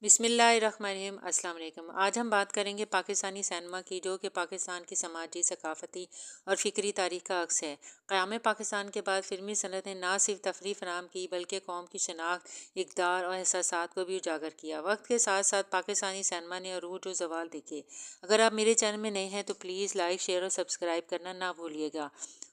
بسم اللہ الرحمن الرحیم۔ السلام علیکم۔ آج ہم بات کریں گے پاکستانی سینما کی، جو کہ پاکستان کی سماجی، ثقافتی اور فکری تاریخ کا عکس ہے۔ قیام پاکستان کے بعد فلمی صنعت نے نہ صرف تفریح فراہم کی بلکہ قوم کی شناخت، اقدار اور احساسات کو بھی اجاگر کیا۔ وقت کے ساتھ ساتھ پاکستانی سینما نے عروج و زوال دیکھے۔ اگر آپ میرے چینل میں نئے ہیں تو پلیز لائک، شیئر اور سبسکرائب کرنا نہ بھولیے گا۔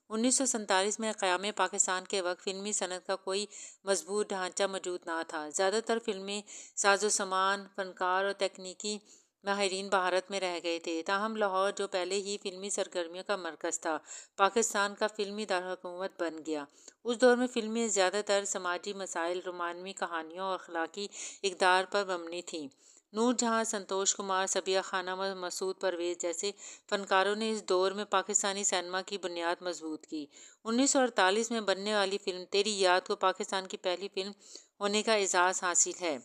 1947 میں قیام پاکستان کے وقت فلمی صنعت کا کوئی مضبوط ڈھانچہ موجود نہ تھا۔ زیادہ تر فلمیں، ساز و سامان، فنکار اور تکنیکی ماہرین بھارت میں رہ گئے تھے۔ تاہم لاہور، جو پہلے ہی فلمی سرگرمیوں کا مرکز تھا، پاکستان کا فلمی دارالحکومت بن گیا۔ اس دور میں فلمیں زیادہ تر سماجی مسائل، رومانوی کہانیوں اور اخلاقی اقدار پر مبنی تھیں۔ نور جہاں، سنتوش کمار، صبیہ خانم اور مسعود پرویز جیسے فنکاروں نے اس دور میں پاکستانی سینما کی بنیاد مضبوط کی۔ 1948 میں بننے والی فلم تیری یاد کو پاکستان کی پہلی فلم ہونے کا اعزاز حاصل ہے۔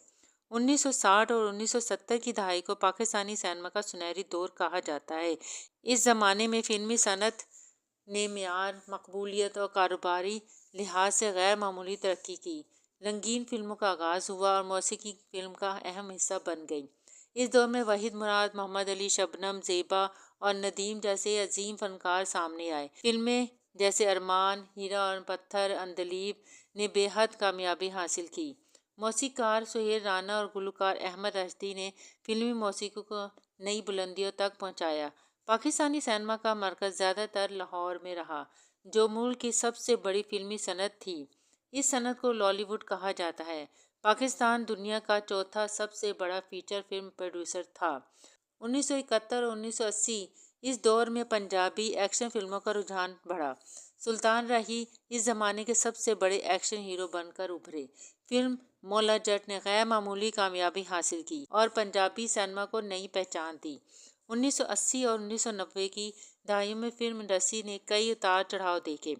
1960 اور 1970 کی دہائی کو پاکستانی سینما کا سنہری دور کہا جاتا ہے۔ اس زمانے میں فلمی صنعت نے معیار، مقبولیت اور کاروباری لحاظ سے غیر معمولی ترقی کی۔ رنگین فلموں کا آغاز ہوا اور موسیقی فلم کا اہم حصہ بن گئی۔ اس دور میں وحید مراد، محمد علی، شبنم، زیبا اور ندیم جیسے عظیم فنکار سامنے آئے۔ فلمیں جیسے ارمان، ہیرا اور پتھر، عندلیب نے بے حد کامیابی حاصل کی۔ موسیقی کار سہیل رانا اور گلوکار احمد رشیدی نے فلمی موسیقی کو نئی بلندیوں تک پہنچایا۔ پاکستانی سینما کا مرکز زیادہ تر لاہور میں رہا، جو ملک کی سب سے بڑی فلمی صنعت تھی۔ اس صنعت کو لالی ووڈ کہا جاتا ہے۔ پاکستان دنیا کا چوتھا سب سے بڑا فیچر فلم پروڈیوسر تھا۔ 1971 اور 1980 اس دور میں پنجابی ایکشن فلموں کا رجحان بڑھا۔ سلطان راہی اس زمانے کے سب سے بڑے ایکشن ہیرو بن کر ابھرے۔ فلم مولا جٹ نے غیر معمولی کامیابی حاصل کی اور پنجابی سینما کو نئی پہچان دی۔ 1980 اور 1990 کی دہائیوں میں فلم انڈسٹری نے کئی اتار چڑھاؤ دیکھے۔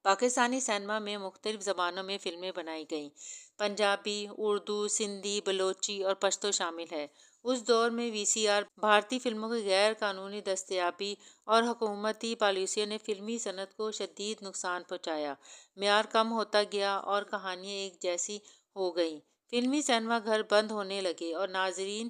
پاکستانی سینما میں مختلف زبانوں میں فلمیں بنائی گئیں۔ پنجابی، اردو، سندھی، بلوچی اور پشتو شامل ہے۔ اس دور میں وی سی آر، بھارتی فلموں کی غیر قانونی دستیابی اور حکومتی پالیسیوں نے فلمی صنعت کو شدید نقصان پہنچایا۔ معیار کم ہوتا گیا اور کہانیاں ایک جیسی ہو گئیں۔ فلمی سینما گھر بند ہونے لگے اور ناظرین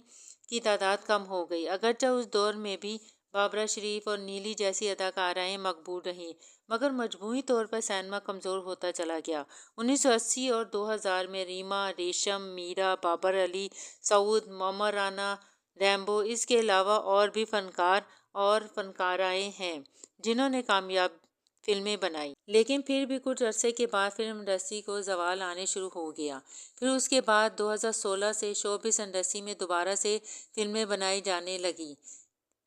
کی تعداد کم ہو گئی۔ اگرچہ اس دور میں بھی بابرہ شریف اور نیلی جیسی اداکارائیں مقبول رہیں، مگر مجموعی طور پر سینما کمزور ہوتا چلا گیا۔ 1980 اور 2000 میں ریما، ریشم، میرا، بابر علی، سعود، معمر رانا، ریمبو، اس کے علاوہ اور بھی فنکار اور فنکارائیں ہیں جنہوں نے کامیاب فلمیں بنائیں۔ لیکن پھر بھی کچھ عرصے کے بعد فلم انڈسٹری کو زوال آنے شروع ہو گیا۔ پھر اس کے بعد 2016 سے شوبز انڈسٹری میں دوبارہ سے فلمیں بنائی جانے لگیں،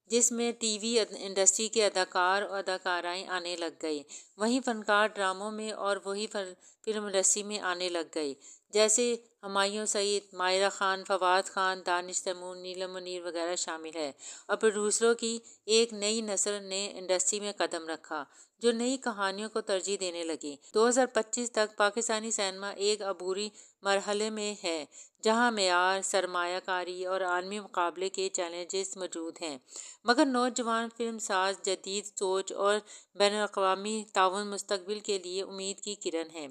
جس میں ٹی وی انڈسٹری کے اداکار اور اداکارائیں آنے لگ گئے۔ وہیں فنکار ڈراموں میں اور وہی فلم انڈسٹری میں آنے لگ گئے، جیسے ہمایوں سعید، ماہرہ خان، فواد خان، دانش تیمور، نیلم منیر وغیرہ شامل ہیں۔ اور پروڈیوسروں کی ایک نئی نسل نے انڈسٹری میں قدم رکھا، جو نئی کہانیوں کو ترجیح دینے لگی۔ 2025 تک پاکستانی سینما ایک عبوری مرحلے میں ہے، جہاں معیار، سرمایہ کاری اور عالمی مقابلے کے چیلنجز موجود ہیں، مگر نوجوان فلم ساز جدید سوچ اور بین الاقوامی تعاون مستقبل کے لیے امید کی کرن ہے۔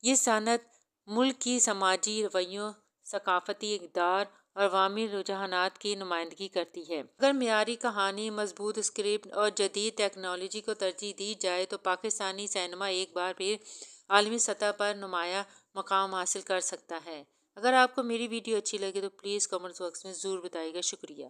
یہ صنعت ملک کی سماجی رویوں، ثقافتی اقدار اور عوامی رجحانات کی نمائندگی کرتی ہے۔ اگر معیاری کہانی، مضبوط اسکرپٹ اور جدید ٹیکنالوجی کو ترجیح دی جائے تو پاکستانی سینما ایک بار پھر عالمی سطح پر نمایاں مقام حاصل کر سکتا ہے۔ اگر آپ کو میری ویڈیو اچھی لگے تو پلیز کمنٹ باکس میں ضرور بتائیے گا۔ شکریہ۔